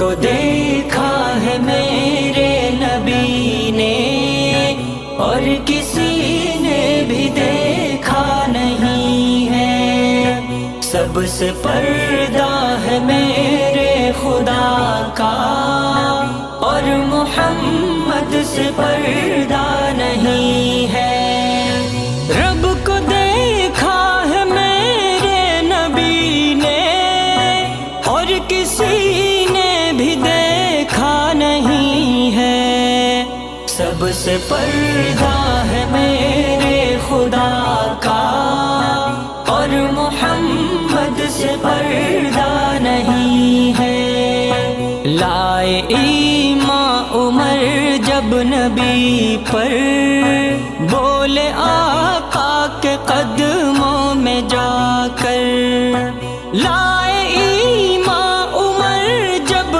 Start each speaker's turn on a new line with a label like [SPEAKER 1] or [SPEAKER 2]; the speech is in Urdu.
[SPEAKER 1] کو دیکھا ہے میرے نبی نے اور کسی نے بھی دیکھا نہیں ہے، سب سے پردہ ہے میرے خدا کا اور محمد سے پردہ نہیں ہے۔ رب کو دیکھا ہے میرے نبی نے اور کسی نے بھی دیکھا نہیں ہے، سب سے پردہ ہے میرے خدا کا اور محمد سے پردہ نہیں ہے۔ لائے ایمان عمر جب نبی پر، بولے آقا کے قدموں میں جا کر،